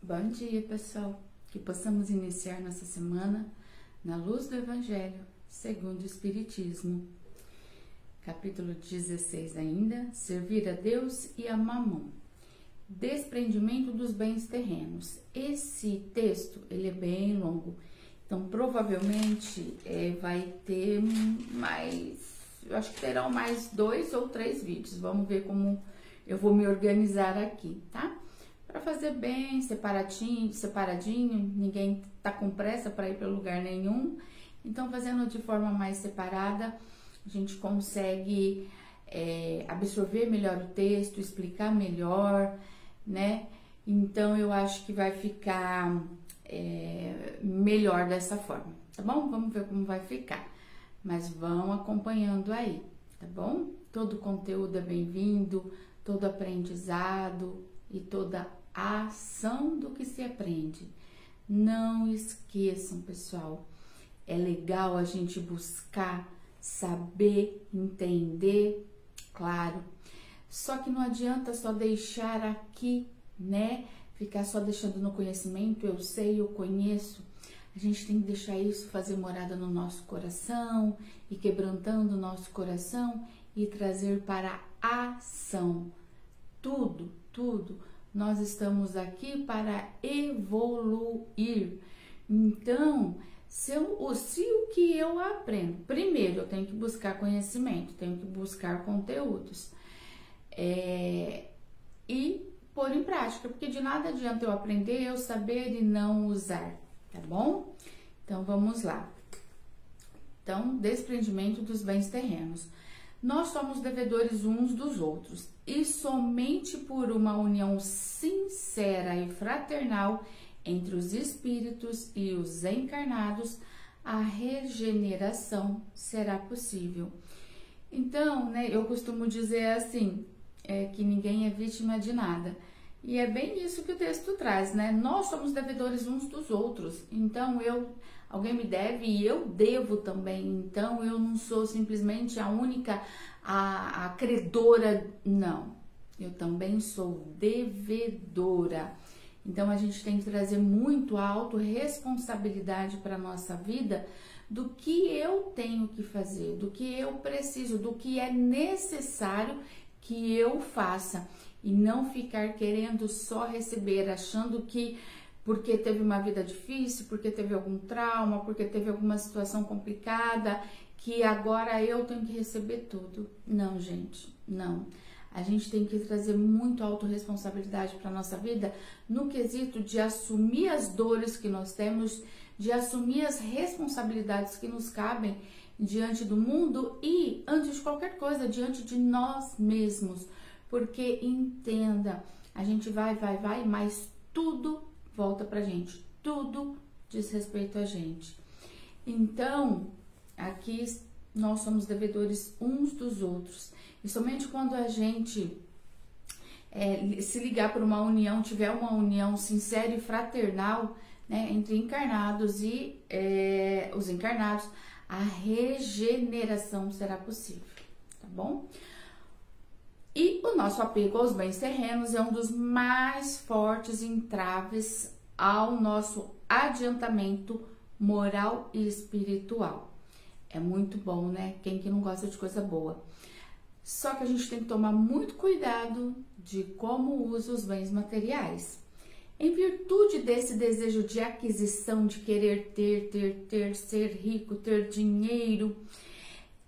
Bom dia, pessoal. Que possamos iniciar nossa semana na luz do Evangelho, segundo o Espiritismo. Capítulo 16 ainda, servir a Deus e a Mamon. Desprendimento dos bens terrenos. Esse texto, ele é bem longo, então provavelmente vai ter eu acho que terão mais 2 ou 3 vídeos. Vamos ver como eu vou me organizar aqui, tá? Para fazer bem separadinho, ninguém tá com pressa para ir para lugar nenhum. Então, fazendo de forma mais separada, a gente consegue absorver melhor o texto, explicar melhor, né? Então, eu acho que vai ficar melhor dessa forma, tá bom? Vamos ver como vai ficar. Mas vão acompanhando aí, tá bom? Todo conteúdo é bem-vindo, todo aprendizado e toda a ação do que se aprende. Não esqueçam, pessoal, é legal a gente buscar, saber, entender, claro. Só que não adianta só deixar aqui, né? Ficar só deixando no conhecimento, eu sei, eu conheço. A gente tem que deixar isso fazer morada no nosso coração e quebrantando o nosso coração e trazer para a ação. Tudo. Nós estamos aqui para evoluir. Então, se o que eu aprendo, primeiro eu tenho que buscar conhecimento, tenho que buscar conteúdos e pôr em prática, porque de nada adianta eu aprender, eu saber e não usar, tá bom? Então, vamos lá. Então, desprendimento dos bens terrenos. Nós somos devedores uns dos outros e somente por uma união sincera e fraternal entre os espíritos e os encarnados a regeneração será possível. Então, né, eu costumo dizer assim, que ninguém é vítima de nada. E é bem isso que o texto traz, né? Nós somos devedores uns dos outros. Então, alguém me deve e eu devo também. Então, eu não sou simplesmente a única, a credora, não. Eu também sou devedora. Então, a gente tem que trazer muito a autorresponsabilidade para a nossa vida do que eu tenho que fazer, do que eu preciso, do que é necessário que eu faça. E não ficar querendo só receber, achando que porque teve uma vida difícil, porque teve algum trauma, porque teve alguma situação complicada, que agora eu tenho que receber tudo. Não, gente, não. A gente tem que trazer muito autorresponsabilidade para a nossa vida no quesito de assumir as dores que nós temos, de assumir as responsabilidades que nos cabem diante do mundo e, antes de qualquer coisa, diante de nós mesmos. Porque, entenda, a gente vai, mas tudo volta pra gente, tudo diz respeito a gente. Então, aqui nós somos devedores uns dos outros. E somente quando a gente se ligar por uma união, tiver uma união sincera e fraternal, né, entre encarnados e os encarnados, a regeneração será possível, tá bom? E o nosso apego aos bens terrenos é um dos mais fortes entraves ao nosso adiantamento moral e espiritual. É muito bom, né? Quem que não gosta de coisa boa? Só que a gente tem que tomar muito cuidado de como usa os bens materiais. Em virtude desse desejo de aquisição, de querer ter, ser rico, ter dinheiro,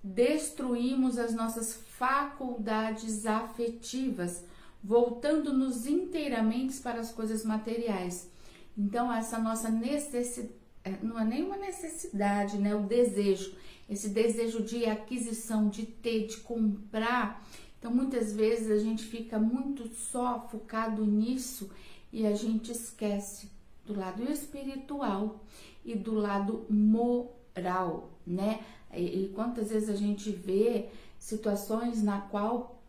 destruímos as nossas faculdades afetivas, voltando-nos inteiramente para as coisas materiais. Então, essa nossa necessidade, não é nenhuma necessidade, né? O desejo, esse desejo de aquisição, de ter, de comprar. Então, muitas vezes a gente fica muito só focado nisso e a gente esquece do lado espiritual e do lado moral, né? E quantas vezes a gente vê situações na qual,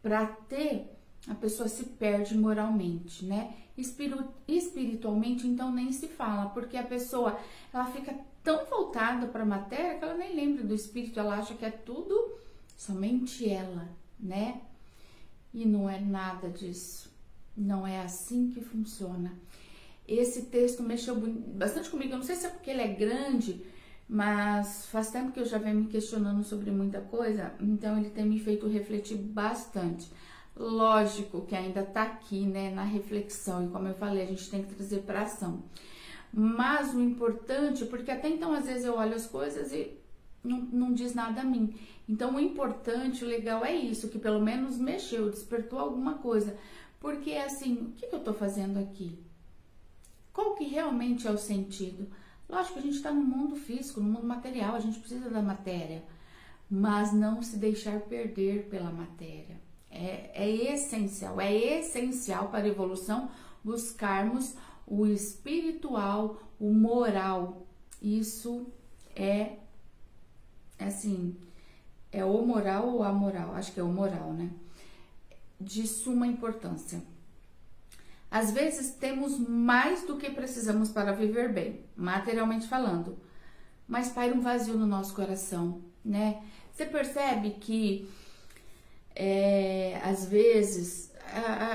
para ter, a pessoa se perde moralmente, né? Espiritualmente, então, nem se fala, porque a pessoa, ela fica tão voltada para a matéria que ela nem lembra do espírito, ela acha que é tudo somente ela, né? E não é nada disso, não é assim que funciona. Esse texto mexeu bastante comigo. Eu não sei se é porque ele é grande, mas faz tempo que eu já venho me questionando sobre muita coisa, então ele tem me feito refletir bastante. Lógico que ainda tá aqui, né, na reflexão, e como eu falei, a gente tem que trazer para ação. Mas o importante, porque até então às vezes eu olho as coisas e não diz nada a mim. Então o importante, o legal é isso, que pelo menos mexeu, despertou alguma coisa. Porque assim, o que eu tô fazendo aqui? Qual que realmente é o sentido? Lógico que a gente está no mundo físico, no mundo material, a gente precisa da matéria, mas não se deixar perder pela matéria. É essencial para a evolução buscarmos o espiritual, o moral. Isso é, assim, é o moral ou a moral? Acho que é o moral, né? De suma importância. Às vezes temos mais do que precisamos para viver bem, materialmente falando, mas paira um vazio no nosso coração, né? Você percebe que às vezes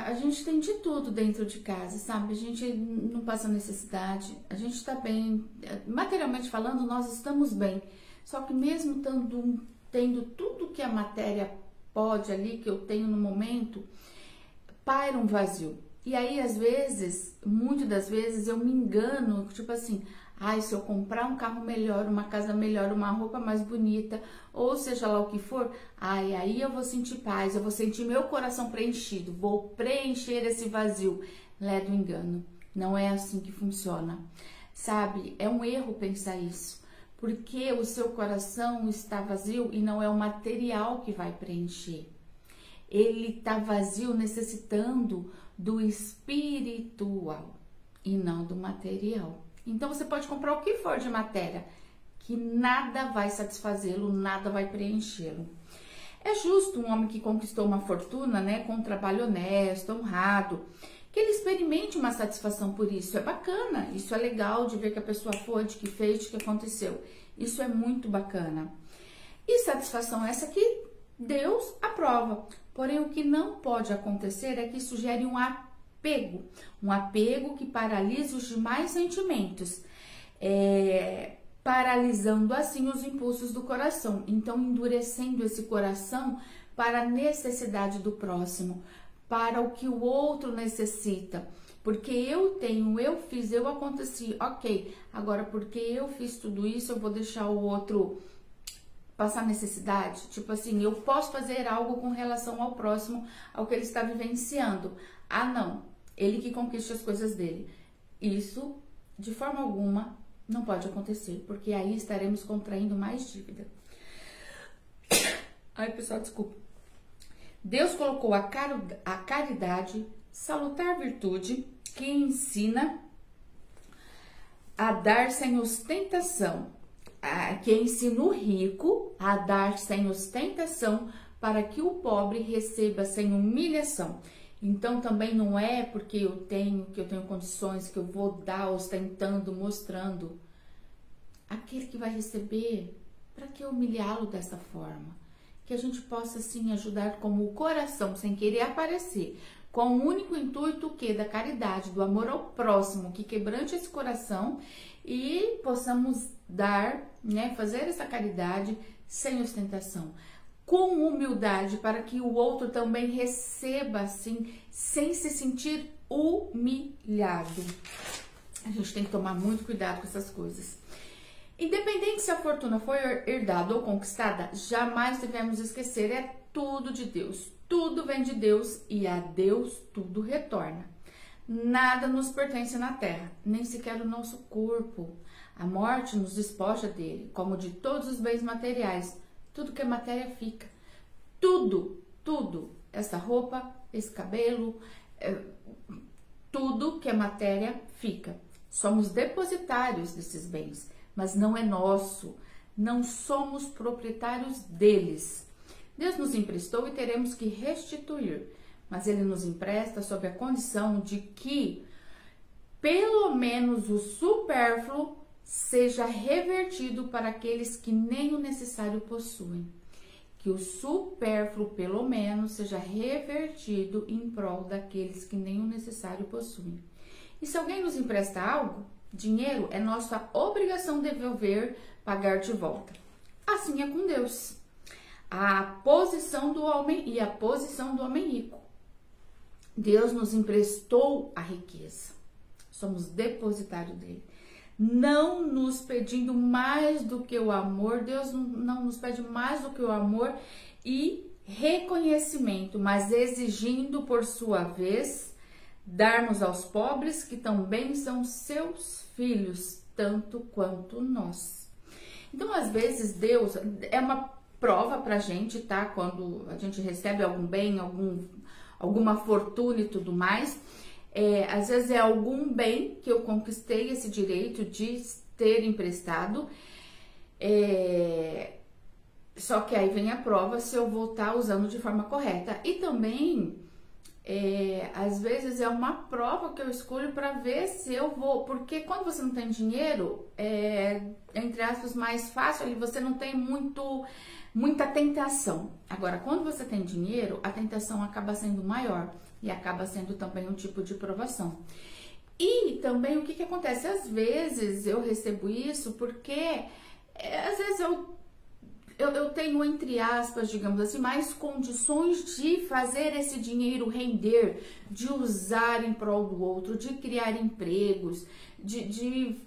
a gente tem de tudo dentro de casa, sabe? A gente não passa necessidade, a gente está bem, materialmente falando, nós estamos bem. Só que mesmo tendo tudo que a matéria pode ali, que eu tenho no momento, paira um vazio. E aí, às vezes, muitas das vezes, eu me engano, tipo assim, ai, se eu comprar um carro melhor, uma casa melhor, uma roupa mais bonita, ou seja lá o que for, ai, aí eu vou sentir paz, eu vou sentir meu coração preenchido, vou preencher esse vazio. Lé do engano, não é assim que funciona, sabe? É um erro pensar isso, porque o seu coração está vazio e não é o material que vai preencher. Ele está vazio necessitando do espiritual e não do material. Então você pode comprar o que for de matéria, que nada vai satisfazê-lo, nada vai preenchê-lo. É justo um homem que conquistou uma fortuna, né, com um trabalho honesto, honrado, que ele experimente uma satisfação por isso. É bacana, isso é legal de ver que a pessoa foi, de que fez, de que aconteceu. Isso é muito bacana. E satisfação essa que Deus aprova. Porém, o que não pode acontecer é que isso gere um apego que paralisa os demais sentimentos, paralisando assim os impulsos do coração, então endurecendo esse coração para a necessidade do próximo, para o que o outro necessita. Porque eu tenho, eu fiz, eu aconteci, ok, agora porque eu fiz tudo isso, eu vou deixar o outro passar necessidade? Tipo assim, eu posso fazer algo com relação ao próximo, ao que ele está vivenciando. Ah, não, ele que conquiste as coisas dele. Isso, de forma alguma, não pode acontecer, porque aí estaremos contraindo mais dívida. Ai, pessoal, desculpa. Deus colocou a caridade, salutar virtude, que ensina a dar sem ostentação, que ensina o rico a dar sem ostentação, para que o pobre receba sem humilhação. Então também não é porque eu tenho condições que eu vou dar ostentando, mostrando. Aquele que vai receber, para que humilhá-lo dessa forma? Que a gente possa assim ajudar como o coração, sem querer aparecer, com o único intuito que da caridade, do amor ao próximo, que quebrante esse coração e possamos dar, né, fazer essa caridade sem ostentação, com humildade, para que o outro também receba assim, sem se sentir humilhado. A gente tem que tomar muito cuidado com essas coisas. Independente se a fortuna foi herdada ou conquistada, jamais devemos esquecer, é tudo de Deus. Tudo vem de Deus e a Deus tudo retorna. Nada nos pertence na terra, nem sequer o nosso corpo. A morte nos despoja dele, como de todos os bens materiais. Tudo que é matéria fica. Tudo. Essa roupa, esse cabelo, tudo que é matéria fica. Somos depositários desses bens, mas não é nosso. Não somos proprietários deles. Deus nos emprestou e teremos que restituir, mas Ele nos empresta sob a condição de que, pelo menos, o supérfluo seja revertido para aqueles que nem o necessário possuem. Que o supérfluo, pelo menos, seja revertido em prol daqueles que nem o necessário possuem. E se alguém nos empresta algo, dinheiro, é nossa obrigação devolver, pagar de volta. Assim é com Deus. A posição do homem e a posição do homem rico. Deus nos emprestou a riqueza. Somos depositário dele. Não nos pedindo mais do que o amor. Deus não nos pede mais do que o amor e reconhecimento, mas exigindo por sua vez darmos aos pobres que também são seus filhos, tanto quanto nós. Então, às vezes, Deus é uma prova pra gente, tá? Quando a gente recebe algum bem, alguma fortuna e tudo mais, às vezes é algum bem que eu conquistei esse direito de ter emprestado, só que aí vem a prova se eu vou estar usando de forma correta. E também, às vezes é uma prova que eu escolho para ver se eu vou, porque quando você não tem dinheiro, entre aspas, mais fácil, ali você não tem muita tentação. Agora, quando você tem dinheiro, a tentação acaba sendo maior e acaba sendo também um tipo de provação. E também o que acontece? Às vezes eu recebo isso porque às vezes eu tenho, entre aspas, digamos assim, mais condições de fazer esse dinheiro render, de usar em prol do outro, de criar empregos, de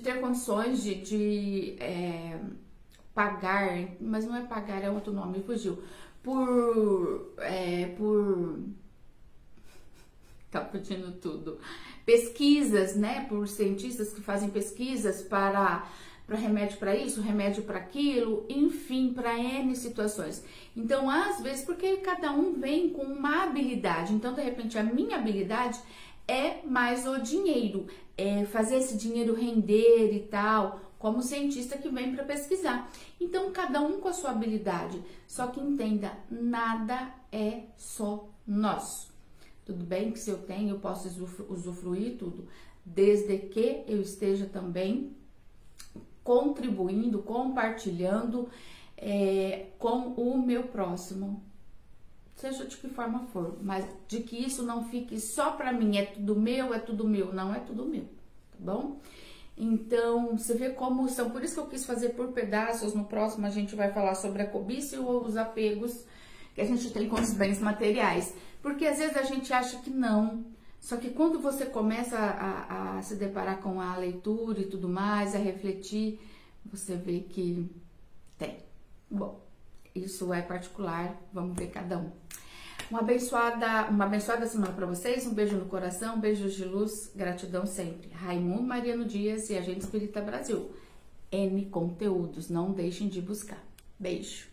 ter condições de pagar, mas não é pagar, é outro nome, fugiu, tá fugindo tudo, pesquisas, né, por cientistas que fazem pesquisas para remédio para isso, remédio para aquilo, enfim, para N situações. Então, às vezes, porque cada um vem com uma habilidade, então, de repente, a minha habilidade é mais o dinheiro, fazer esse dinheiro render e tal, como cientista que vem para pesquisar. Então, cada um com a sua habilidade. Só que entenda, nada é só nosso. Tudo bem que se eu tenho, eu posso usufruir tudo, desde que eu esteja também contribuindo, compartilhando com o meu próximo, seja de que forma for, mas de que isso não fique só para mim, é tudo meu, não é tudo meu, tá bom? Então, você vê como são, por isso que eu quis fazer por pedaços. No próximo a gente vai falar sobre a cobiça ou os apegos que a gente tem com os bens materiais, porque às vezes a gente acha que não, só que quando você começa a se deparar com a leitura e tudo mais, a refletir, você vê que tem. Bom, isso é particular, vamos ver cada um. Uma abençoada semana para vocês, um beijo no coração, beijos de luz, gratidão sempre. Raimundo Mariano Dias e Agente Espírita Brasil. N conteúdos, não deixem de buscar. Beijo.